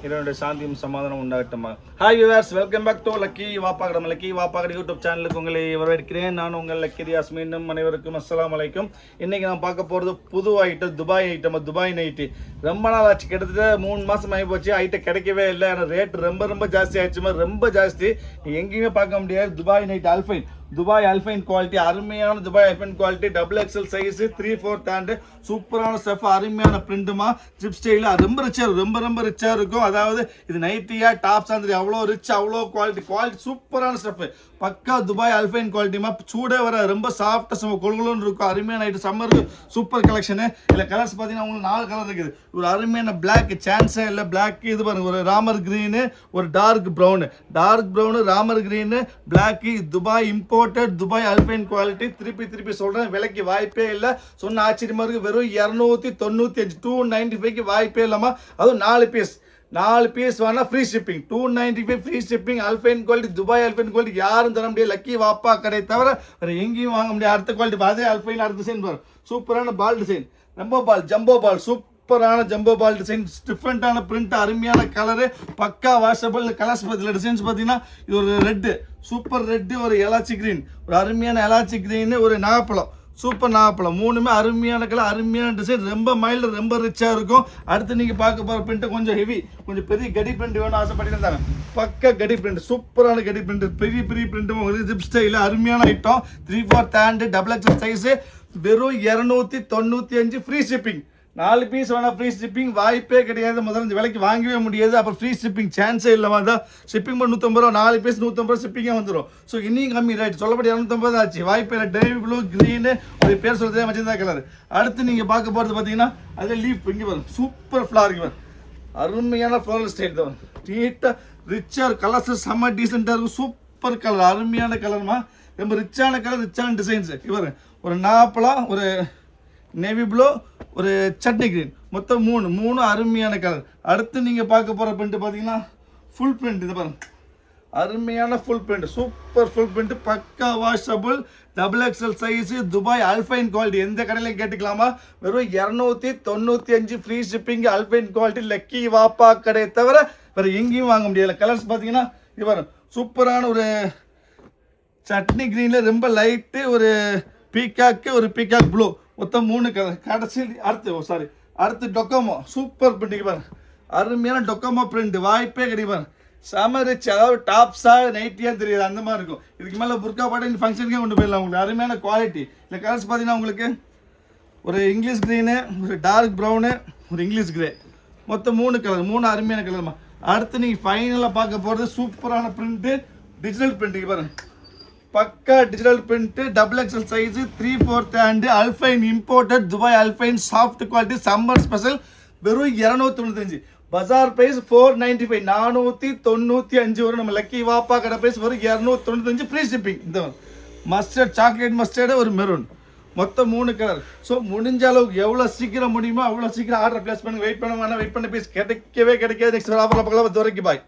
இதனுடைய சாந்தியும் சமாதானம் உண்டாகட்டுமா. Hi viewers, welcome back to lucky Vappakadai. Lucky Vappakadai YouTube சேனலுக்கு உங்களை வரவேற்கிறேன். நான் உங்கள் லக்கி ரியாஸ். மீண்டும் அனைவருக்கும் அஸ்ஸலாமு அலைக்கும். இன்றைக்கி நான் பார்க்க போகிறது புது item, Dubai item. Dubai nighty ரொம்ப நாள் ஆச்சு, கிட்டத்தட்ட 3 மாதம் ஆகி போச்சு. ஐட்டம் கிடைக்கவே இல்லை. ஆனால் ரேட் ரொம்ப ஜாஸ்தி ஆயிடுச்சு, ரொம்ப ஜாஸ்தி. எங்கேயுமே பார்க்க முடியாது. துபாய் நைட் அல்ஃபைன், துபாய் அல்ஃபைன் குவாலிட்டி, அருமையான துபாய் அல்ஃபைன் quality, double XL size, 3/4 hand, சூப்பரான ஸ்டஃப், அருமையான பிரிண்ட்டுமா, ஜிப் ஸ்டைல், ரொம்ப ரிச்சாக இருக்கும். அதாவது இது நைட்டியா டாப்ஸ் அந்த அவ்வளோ ரிச், அவ்வளோ குவாலிட்டி சூப்பரான ஸ்டஃப், பக்கா துபாய் அல்ஃபைன் குவாலிட்டிமா. சூடே வர ரொம்ப சாஃப்டாக கொழுகுலுன்னு இருக்கும். அருமையான நைட்டு, சம்மருக்கு சூப்பர் கலெக்ஷனு. இல்லை கலர்ஸ் பார்த்தீங்கன்னா உங்களுக்கு 4 கலர் இருக்குது. ஒரு அருமையான பிளாக், சான்ஸே இல்லை பிளாக். இது பாருங்க, ஒரு ராமர் கிரீனு, ஒரு dark brown, Ramar green, black. Dubai imported Dubai அல்ஃபைன் குவாலிட்டி. திருப்பி சொல்கிறேன், விலைக்கு வாய்ப்பே இல்லை. சொன்ன ஆச்சரியமாக இருக்குது. வெறும் 295, 295க்கு வாய்ப்பே இல்லாமல். அதுவும் 4 பீஸ் வேணா ஃப்ரீ ஷிப்பிங். 295 free shipping. அல்ஃபைன் குவாலிட்டி, துபாய் அல்ஃபைன் குவாலிட்டி யாரும் தர முடியாது. லக்கி வாப்பா கடை தவிர வேறு எங்கேயும் வாங்க முடியாது. அடுத்த குவாலிட்டி அதே அல்ஃபைன், அடுத்த டிசைன் பாரு, சூப்பரான பால் டிசைன், ஜம்போ பால், சூப்பரான ஜம்போ பால் டிசைன், டிஃப்ரெண்ட்டான பிரிண்ட், அருமையான கலரு, பக்கா வாஷபிள். கலர்ஸ் பார்த்தில டிசைன்ஸ் பார்த்தீங்கன்னா இது ஒரு ரெட்டு, சூப்பர் ரெட்டு, ஒரு எலாச்சி கிரீன், ஒரு அருமையான எலாச்சி கிரீன், ஒரு நாகப்பழம், சூப்பர் நாகப்பழம். 3மே அருமையான கலர், அருமையான டிசைன், ரொம்ப மைல்டு, ரொம்ப ரிச்சாக இருக்கும். அடுத்து நீங்கள் பார்க்க போகிற பிரிண்ட்டு கொஞ்சம் ஹெவி, கொஞ்சம் பெரிய கடி பிரிண்ட் வேணும் ஆசைப்பட்டு பக்கா கடி பிரிண்ட், சூப்பரான கடி பிரிண்ட், பெரிய பிரிண்ட்டு உங்களுக்கு ஜிப் ஸ்டைலில் அருமையான item. 3/4 hand, double XL size, வெறும் 295 ஃப்ரீ ஷிப்பிங். 4 பீஸ் வேணால் ஃப்ரீ ஷிப்பிங் வாய்ப்பே கிடையாது. முதல்ல இந்த விலைக்கு வாங்கவே முடியாது. அப்புறம் ஃப்ரீ ஷிப்பிங் சான்ஸே இல்லாம தான். ஷிப்பிங் பண்ண 150 ரூபா, 4 பீஸ் 150 ரூபா ஷிப்பிங்காக வந்துடும். ஸோ இன்னும் கம்மி ரேட், சொல்லப்படி 250 ஆச்சு. வாய்ப்பே இல்லை. டேவி ப்ளூ, க்ரீனு, ஒரு பேர் சொல்கிறதே மச்சிருந்தா கலர். அடுத்து நீங்கள் பார்க்க போகிறது பார்த்தீங்கன்னா அதில் லீஃப் இங்கே வரும், சூப்பர் ஃப்ளார் இங்கே வரும், அருமையான ஃப்ளோரல் ஸ்டைல் தான். நீட்டாக ரிச்சாக கலர்ஸ், செம்ம டீசெண்டாக இருக்கும். சூப்பர் கலர், அருமையான கலர்மா, ரொம்ப ரிச்சான கலர், ரிச்சான டிசைன்ஸு. இவர் ஒரு நாப்பழம், ஒரு நேவி ப்ளூ, ஒரு சட்னி கிரீன், மொத்தம் 3 அருமையான கலர். அடுத்து நீங்கள் பார்க்க போகிற பிரிண்ட் பார்த்தீங்கன்னா ஃபுல் பிரிண்ட். இது பாருங்க, அருமையான full print, super full print, பக்கா washable, double XL size, Dubai அல்ஃபைன் குவாலிட்டி. எந்த கடையிலையும் கேட்டுக்கலாமா. வெறும் 295 ஃப்ரீ ஷிப்பிங். அல்ஃபைன் குவாலிட்டி லக்கி வாப்பா கடை தவிர வேறு எங்கேயும் வாங்க முடியலை. கலர்ஸ் பார்த்தீங்கன்னா இது பாருங்க, சூப்பரான ஒரு சட்னி கிரீனில், ரொம்ப லைட்டு, ஒரு பீகாக்கு, ஒரு பீகாக் ப்ளூ, மொத்தம் 3 கலர். கடைசி அடுத்து டொக்கோமோ, சூப்பர் பிரிண்ட் பாருங்க, அருமையான டொக்கோமோ பிரிண்ட், வாய்ப்பே கிடைப்பாரு. செம ரிச், அதாவது டாப்ஸாக நைட்டியாக தெரியாது அந்த மாதிரி இருக்கும். இதுக்கு மேலே புர்கா பாட்டு ஃபங்க்ஷனுக்கே கொண்டு போயிடலாம். உங்களுக்கு அருமையான குவாலிட்டி. இந்த கலர்ஸ் பார்த்தீங்கன்னா உங்களுக்கு ஒரு இங்கிலீஷ் க்ரீனு, ஒரு டார்க் ப்ரௌனு, ஒரு இங்கிலீஷ் கிரே, மொத்தம் 3 கலர், 3 அருமையான கலர்மா. அடுத்து நீங்கள் ஃபைனலாக பார்க்க போகிறது சூப்பரான பிரிண்ட்டு, டிஜிட்டல் பிரிண்ட்டுக்கு பாருங்க, பக்கா digital print, double XL size, 3/4 hand, அல்ஃபைன் இம்போர்ட்டட் துபாய் அல்ஃபைன் சாஃப்ட் குவாலிட்டி, சம்மர் ஸ்பெஷல். வெறும் 295. பஜார் பிரைஸ் 495, 495 வரும். நம்ம லக்கி வாப்பா கடை பிரைஸ் வரும் 295 ஃப்ரீ ஷிப்பிங். இந்த மஸ்டர்ட், சாக்லேட் மஸ்டர்டு, ஒரு மெரூன், மொத்தம் 3 கலர். ஸோ முடிஞ்ச அளவுக்கு எவ்வளோ சீக்கிரம் முடியுமோ அவ்வளோ சீக்கிரம் ஆர்டர் பிளேஸ் பண்ணி வெயிட் பண்ண பீஸ் கிடைக்கவே கிடைக்காது. நெக்ஸ்ட் ஆஃபரில் பார்க்கலாம். துறைக்கு பாய்.